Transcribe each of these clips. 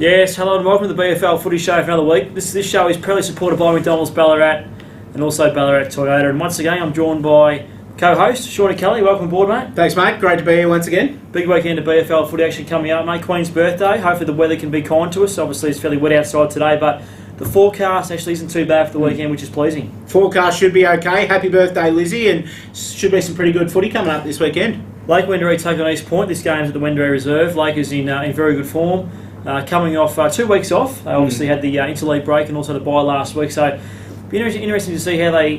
Yes, hello and welcome to the BFL Footy Show for another week. This show is proudly supported by McDonald's Ballarat and also Ballarat Toyota. And once again, I'm joined by co-host Shaun Kelly. Welcome aboard, mate. Thanks, mate. Great to be here once again. Big weekend of BFL Footy action coming up, mate. Queen's birthday. Hopefully the weather can be kind to us. Obviously it's fairly wet outside today, but the forecast actually isn't too bad for the weekend, which is pleasing. Forecast should be okay. Happy birthday, Lizzie, and should be some pretty good footy coming up this weekend. Lake Wendouree take on East Point. This game's at the Wendouree Reserve. Lake is in very good form. Coming off 2 weeks off. They obviously had the interleague break and also the bye last week. So it'll be interesting to see how they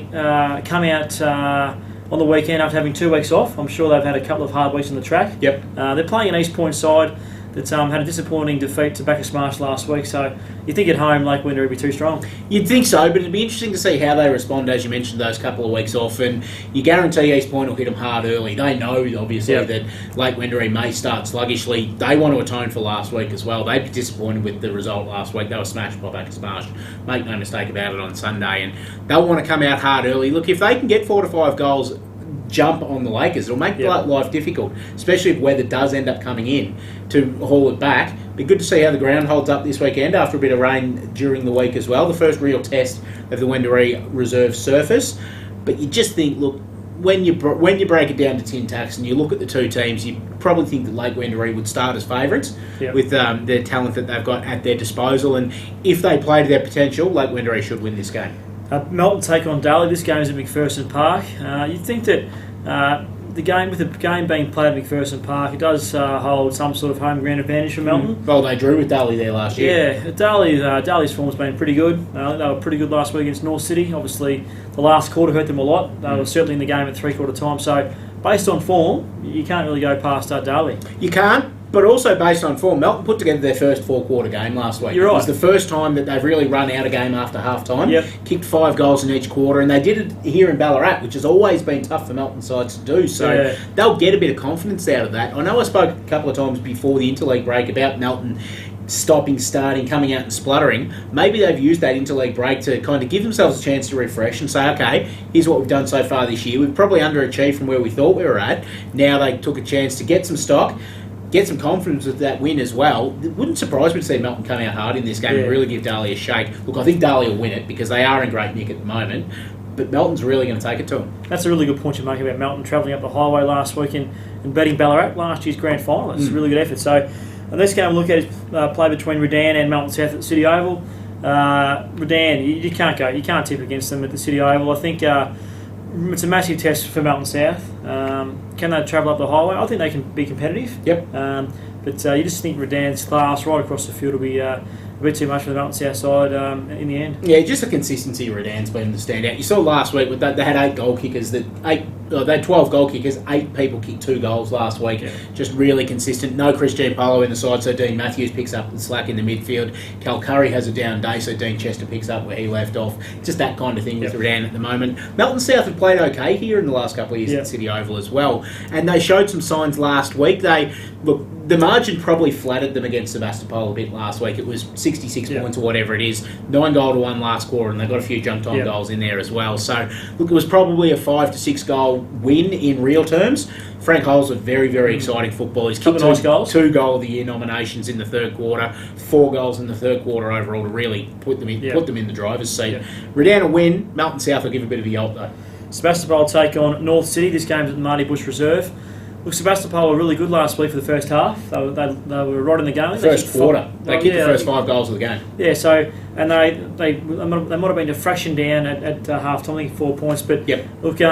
come out on the weekend after having 2 weeks off. I'm sure they've had a couple of hard weeks on the track. Yep. They're playing an East Point side that had a disappointing defeat to Bacchus Marsh last week. So you think at home Lake Wendouree would be too strong? You'd think so, but it'd be interesting to see how they respond, as you mentioned, those couple of weeks off. And you guarantee East Point will hit them hard early. They know, obviously, that Lake Wendouree may start sluggishly. They want to atone for last week as well. They'd be disappointed with the result last week. They were smashed by Bacchus Marsh. Make no mistake about it on Sunday. And they'll want to come out hard early. Look, if they can get 4 to 5 goals jump on the Lakers, it'll make life difficult, especially if weather does end up coming in to haul it back. Be good to see how the ground holds up this weekend after a bit of rain during the week as well. The first real test of the Wendouree Reserve surface. But you just think, look, when you break it down to tin tacks and you look at the two teams, you probably think that Lake Wendouree would start as favourites with their talent that they've got at their disposal. And if they play to their potential, Lake Wendouree should win this game. Melton take on Daly. This game is at McPherson Park. You'd think that the game being played at McPherson Park, it does hold some sort of home ground advantage for Melton. Well, they drew with Daly there last year. Yeah, Daly's form's been pretty good. They were pretty good last week against North City. Obviously, the last quarter hurt them a lot. They were certainly in the game at three-quarter time. So, based on form, you can't really go past Daly. You can't. But also based on form, Melton put together their first 4-quarter game last week. You're right. It was the first time that they've really run out a game after half-time. Yep. Kicked 5 goals in each quarter, and they did it here in Ballarat, which has always been tough for Melton sides to do. So they'll get a bit of confidence out of that. I know I spoke a couple of times before the interleague break about Melton stopping, starting, coming out and spluttering. Maybe they've used that interleague break to kind of give themselves a chance to refresh and say, okay, here's what we've done so far this year. We've probably underachieved from where we thought we were at. Now they took a chance to get some stock, get some confidence with that win as well. It wouldn't surprise me to see Melton come out hard in this game and really give Daly a shake. Look, I think Daly will win it because they are in great nick at the moment, but Melton's really going to take it to them. That's a really good point you make about Melton travelling up the highway last week and beating Ballarat, last year's grand final. It's a really good effort. So the next game we'll look at is play between Redan and Melton South at the City Oval. Redan, you can't tip against them at the City Oval. I think it's a massive test for Melton South. Can they travel up the highway? I think they can be competitive. Yep. But you just think Redan's class right across the field will be a bit too much for the Melton South side in the end. Yeah, just the consistency Redan's been the standout. You saw last week with they had 8 goal kickers. They had 12 goal kickers. 8 people kicked 2 goals last week. Yeah. Just really consistent. No Chris Giampolo in the side, so Dean Matthews picks up the slack in the midfield. Cal Curry has a down day, so Dean Chester picks up where he left off. Just that kind of thing with Redan at the moment. Melton South have played okay here in the last couple of years at City Oval as well, and they showed some signs last week. The margin probably flattered them against Sebastopol a bit last week. It was 66 points or whatever it is. 9-1 last quarter, and they got a few junk time goals in there as well. So, look, it was probably a 5 to 6 goal win in real terms. Frank Hole's a very, very exciting footballer. He's kicked 2 goal of the year nominations in the third quarter, 4 goals in the third quarter overall to really put them in the driver's seat. Redan will win. Melton South will give a bit of a yelp though. Sebastopol take on North City. This game's at the Marty Bush Reserve. Look, Sebastopol were really good last week for the first half. They were right in the game. First quarter. They kicked the first 5 goals of the game. Yeah, so, and they might have been a fraction down at half time, I think 4 points. But look, they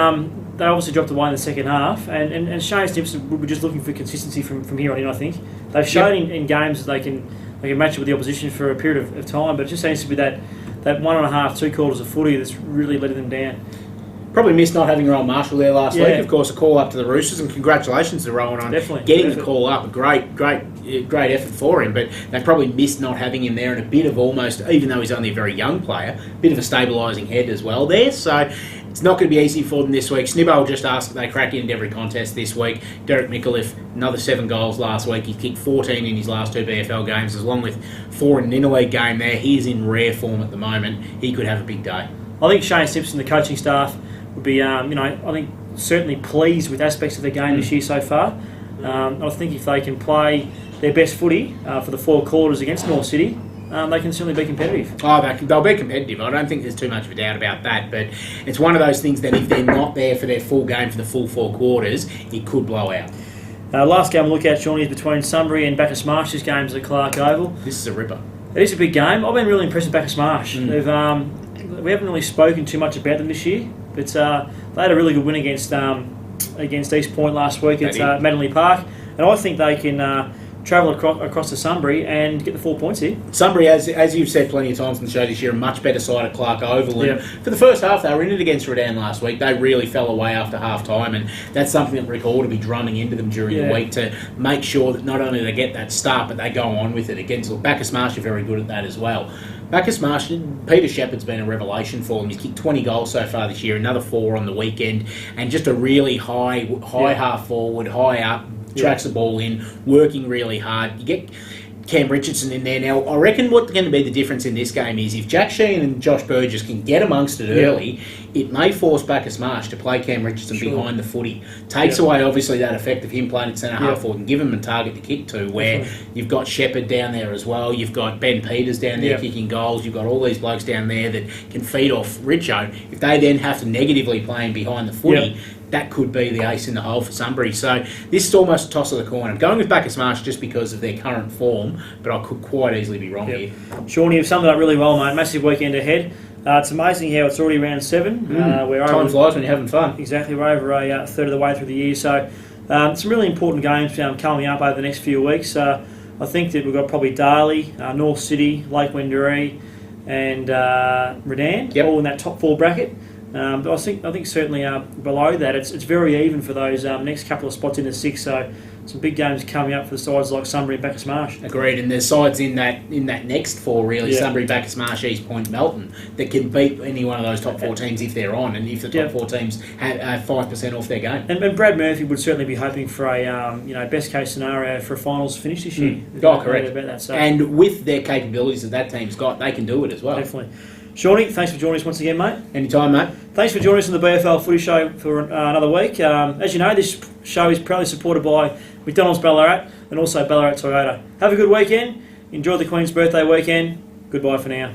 obviously dropped away in the second half. And Shane Stimpson will be just looking for consistency from here on in, I think. They've shown in games that they can match it with the opposition for a period of time, but it just seems to be that 1.5, 2 quarters of footy that's really letting them down. Probably missed not having Rowan Marshall there last week. Of course, a call up to the Roosters, and congratulations to Rowan on getting the call up. A great effort for him, but they probably missed not having him there, and a bit of almost, even though he's only a very young player, a bit of a stabilising head as well there. So it's not going to be easy for them this week. Snibbo will just ask that they crack into every contest this week. Derek Micallef, another 7 goals last week. He kicked 14 in his last 2 BFL games, along with 4 in an interleague game there. He's in rare form at the moment. He could have a big day. I think Shane Simpson, the coaching staff, would be, I think, certainly pleased with aspects of the game this year so far. I think if they can play their best footy for the 4 quarters against North City, they can certainly be competitive. They'll be competitive. I don't think there's too much of a doubt about that. But it's one of those things that if they're not there for their full game for the full 4 quarters, it could blow out. Last game we'll look at, Shaun, is between Sunbury and Bacchus Marsh. This game's at Clark Oval. This is a ripper. It is a big game. I've been really impressed with Bacchus Marsh. We haven't really spoken too much about them this year, but they had a really good win against East Point last week at Manly Park, and I think they can travel across to Sunbury and get the 4 points here. Sunbury, as you've said plenty of times on the show this year, a much better side at Clark Oval. And for the first half, they were in it against Redan last week. They really fell away after half time, and that's something that Rick ought to be drumming into them during the week to make sure that not only they get that start, but they go on with it against Bacchus Marsh are very good at that as well. Bacchus Marsh, Peter Shepherd's been a revelation for them. He's kicked 20 goals so far this year, another 4 on the weekend, and just a really high half forward, high up, tracks the ball in, working really hard. You get Cam Richardson in there. Now, I reckon what's going to be the difference in this game is if Jack Sheehan and Josh Burgess can get amongst it early, it may force Bacchus Marsh to play Cam Richardson behind the footy. Takes away, obviously, that effect of him playing at centre half forward and give him a target to kick to, where you've got Shepherd down there as well, you've got Ben Peters down there kicking goals, you've got all these blokes down there that can feed off Richo. If they then have to negatively play him behind the footy, that could be the ace in the hole for Sunbury. So this is almost a toss of the coin. I'm going with Bacchus Marsh just because of their current form, but I could quite easily be wrong here. Shaun, you've summed it up really well, mate. Massive weekend ahead. It's amazing how it's already round 7. Time flies when you're having fun. Exactly. We're over a third of the way through the year. So some really important games coming up over the next few weeks. I think that we've got probably Darley, North City, Lake Wendouree and Redan, all in that top 4 bracket. But I think certainly below that, it's very even for those next couple of spots in the 6. So some big games coming up for the sides like Sunbury and Bacchus Marsh. Agreed, and there's sides in that next 4 really, Sunbury, Bacchus Marsh, East Point, Melton, that can beat any one of those top 4 teams if they're on, and if the top 4 teams have 5% off their game. And Brad Murphy would certainly be hoping for a best case scenario for a finals finish this year. Correct. About that, so. And with their capabilities that team's got, they can do it as well. Definitely. Shawnee, thanks for joining us once again, mate. Anytime, mate. Thanks for joining us on the BFL Footy Show for another week. As you know, this show is proudly supported by McDonald's Ballarat and also Ballarat Toyota. Have a good weekend. Enjoy the Queen's birthday weekend. Goodbye for now.